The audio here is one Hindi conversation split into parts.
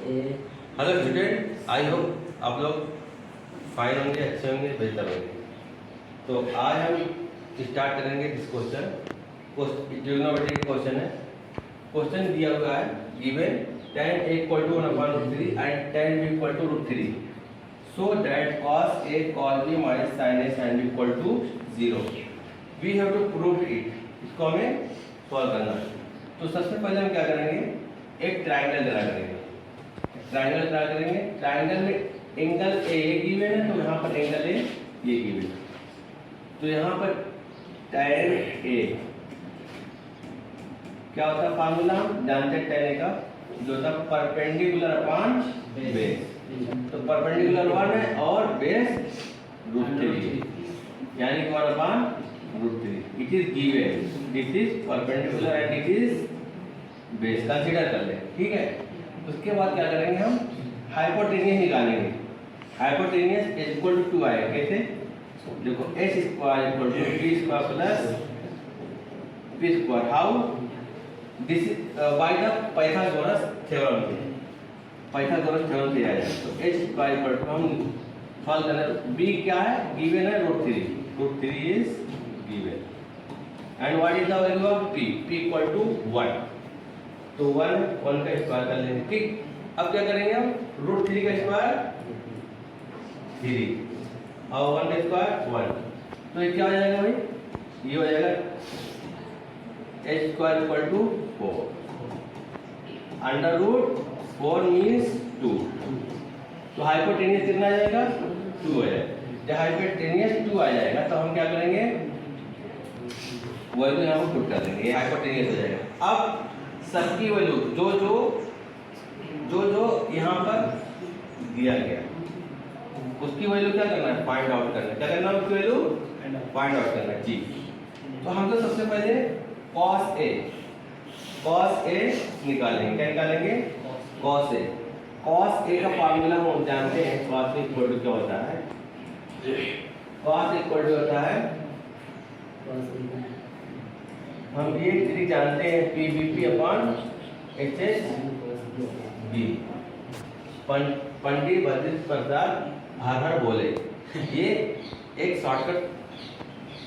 हेलो स्टूडेंट, आई होप आप लोग फाइन होंगे, अच्छे होंगे, बेहतर होंगे। तो आज हम स्टार्ट करेंगे दिस क्वेश्चन। ट्रिग्नोमेट्री का क्वेश्चन है। क्वेश्चन दिया हुआ है given tan a equal to 1/√3 and tan b equal to √3 so that cos a cos b minus sin a sin b equal to 0। we have to prove it। इसको हमें सॉल्व करना है। तो सबसे पहले हम क्या करेंगे, एक ट्रायंगल ड्रा करेंगे। ट्रायंगल ड्रा करेंगे। ट्रायंगल में एंगल ए गिवन है, तो यहाँ पर एंगल ए ये गिवन है। तो यहाँ पर tan a क्या होता है, फार्मूला हम जानते हैं tan a का, जो होता है परपेंडिकुलर अपॉन बेस। तो परपेंडिकुलर 1 है और बेस √3, यानी कि 1/√3। It is given, this is perpendicular and it is base. Consider कर ले, ठीक है। उसके बाद क्या करेंगे, हम हाइपोटेनियस निकालेंगे। हाइपोटेनियस h इक्वल टू 2 आएगा। कैसे, देखो h square equal to b square plus p square. How this by the Pythagoras theorem. Pythagoras theorem से आया। तो h स्क्वायर इक्वल टू हम सॉल्व करना। b क्या है, गिवन है √3 is given and what is the value of p equal to 1। तो 1 का स्क्वायर कर लेंगे, ठीक। अब क्या करेंगे, हम √3 का स्क्वायर 3 और 1 का स्क्वायर 1। तो ये क्या हो जाएगा भाई, ये हो जाएगा h square equal to 4। √4 means 2। तो हाइपोटेनियस कितना आ जाएगा, 2 हो जाएगा। जब हाइपोटेनियस 2 आ जाएगा तो हम क्या करेंगे, वैल्यू यहाँ पर पुट कर देंगे, ये हाइपोटेनियस हो जाएगा। अब सबकी वैल्यू जो यहाँ पर दिया गया उसकी वैल्यू क्या करना है, फाइंड आउट करना है। क्या करना है, उसकी वैल्यू फाइंड आउट करना है, जी। तो हम तो सबसे पहले cos a निकालेंगे। क्या निकालेंगे, cos a का फार्मूला हम जानते हैं। cos a इक्वल टू क्या होता है, cos इक्वल टू होता है, हम ये ट्रिक जानते हैं, PVP अपॉन HSB। पंडित भद्रेश प्रसाद हर बोले, ये एक शॉर्टकट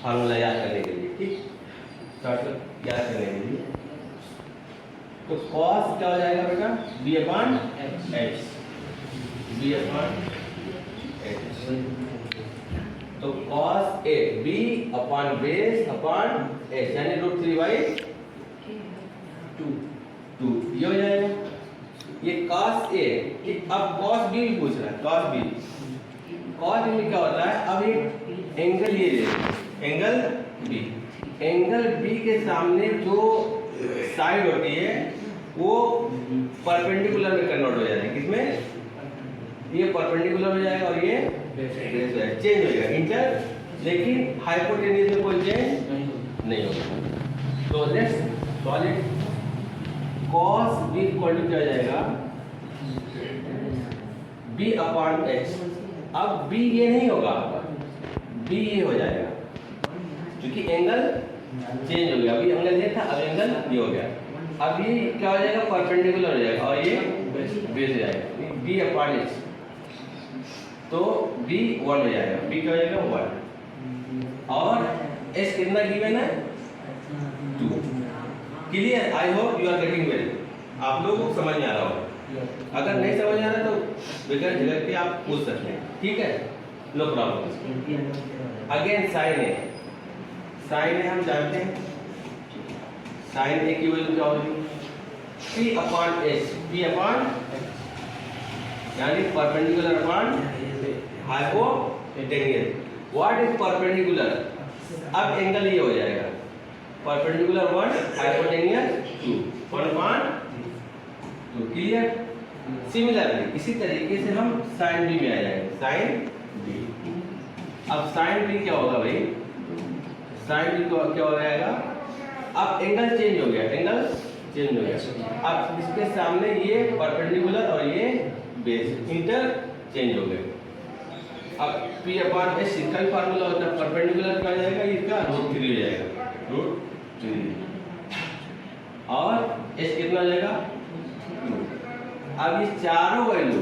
फार्मूला याद करने के लिए, ठीक। शॉर्टकट याद करने के लिए तो cos क्या हो जाएगा बेटा, b अपॉन h। तो cos a b upon base upon h, यानी √3/2 ये हो जाएगा। ये cos a, अब cos b भी पूछ रहा है। cos b क्या होता है, अब एक एंगल ये एंगल b के सामने जो साइड होती है वो परपेंडिकुलर में कन्वर्ट हो जाएगी। किसमें, ये परपेंडिकुलर हो जाएगा और ये बेस हो जाएगा, चेंज हो जाएगा इंटर। लेकिन हाइपोटेनियस में कोई चेंज नहीं होगा। तो let's solve it. cos b equal to क्या हो जाएगा, b अपॉन h। अब b ये नहीं होगा, b ये हो जाएगा, क्योंकि एंगल चेंज हो गया। अभी एंगल ये था, अब एंगल ये हो गया। अब ये क्या हो जाएगा, परपेंडिकुलर हो जाएगा और ये बेस हो जाएगा, b अपॉन h। तो b 1 हो जाएगा, b क्या हो जाएगा 1 और h कितना गिवन है 2। Clear, I hope you are getting well. आप लोगों को समझ में आ रहा होगा। अगर नहीं समझ आ रहा तो बगैर झिझक के आप पूछ सकते हैं, ठीक है, नो प्रॉब्लम। अगेन साइन ए हम जानते हैं। साइन ए की वैल्यू क्या होगी, p upon h, p upon यानी perpendicular upon hypotenuse. What is perpendicular, अब एंगल ये हो जाएगा, परपेंडिकुलर 1 हाइपोटेनियस 2, 1/2। क्लियर। सिमिलरली इसी तरीके से हम साइन बी में आ जाएंगे, साइन बी। अब साइन बी क्या होगा भाई, साइन बी क्या हो जाएगा, अब एंगल चेंज हो गया, अब इसके सामने ये परपेंडिकुलर और ये बेस इंटर चेंज हो गए। अब p अपॉन h इसका भी फार्मूला होता है, परपेंडिकुलर क्या हो जाएगा, इसका √3 हो जाएगा, √3 और h कितना हो जाएगा 2। अब ये चारों वैल्यू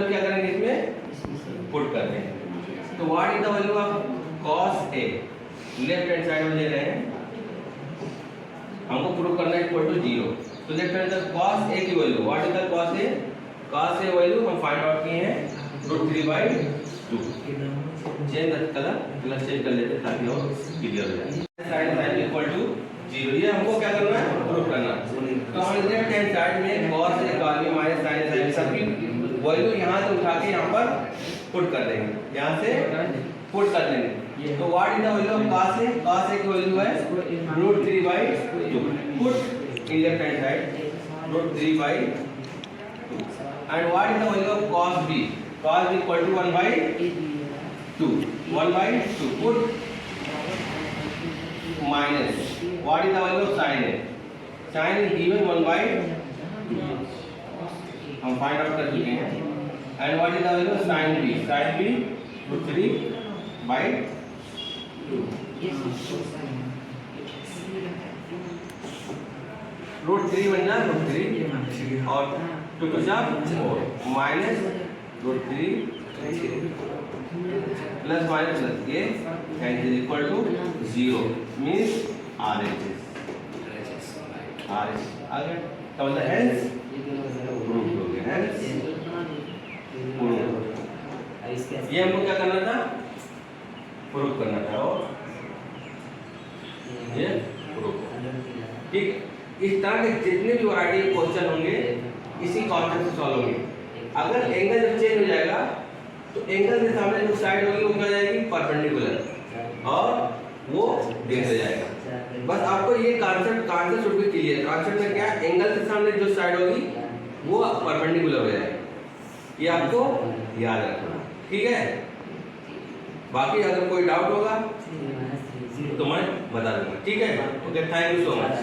क्या करेंगे इसमें पुट कर देंगे। तो what is the value of cos a, left hand side में ले रहे हैं, हमको प्रूव करना है इक्वल टू 0। तो left hand side cos a की value, what is the cos a? cos a value हम फाइंड आउट किए हैं √3/2। चेंज द कलर चेंज कर लेते हैं ताकि और क्लियर हो जाए। साइड साइड इक्वल टू 0, ये हमको क्या करना है? प्रूव करना है। तो हम लेफ्ट हैंड साइड में cos a का वैल्यू माइनस sin a सबकी वैल्यू यहां से उठा के यहां पर पुट कर देंगे, यहां से पुट कर देंगे। तो what is the value of cos a? cos a की वैल्यू है √3/2। Put in left hand side √3/2। And what is the value of cos b? cos b equal to 1/2। 1/2 put minus what is the value of sin a? sin is given 1/2, हम फाइंड आउट कर चुके हैं। And what is the value of sin b? sin b √3/2। √3 बन जाए √3 और 2 to 4 minus √3 plus minus plus ये and is equal to 0 means RHS आ गया। तो मतलब hence प्रूफ हो गया। hence प्रूफ, ये हमको क्या करना था? प्रूफ करना था और ये प्रूफ। ठीक, इस तरह के जितने भी वैरायटी के क्वेश्चन होंगे इसी कॉन्सेप्ट से सॉल्व होंगे। अगर एंगल जब चेंज हो जाएगा तो एंगल के सामने जो साइड होगी वो क्या जाएगी? परपेंडिकुलर, और वो डेट हो जाएगा। बस आपको ये concept should be clear. Concept में क्या? एंगल के सामने जो साइड होगी वो परपेंडिकुलर हो जाएगी, ये आपको याद रखना। ठीक है, बाकी अगर कोई डाउट होगा तो मैं बता दूंगा। ठीक है, okay, thank you so much.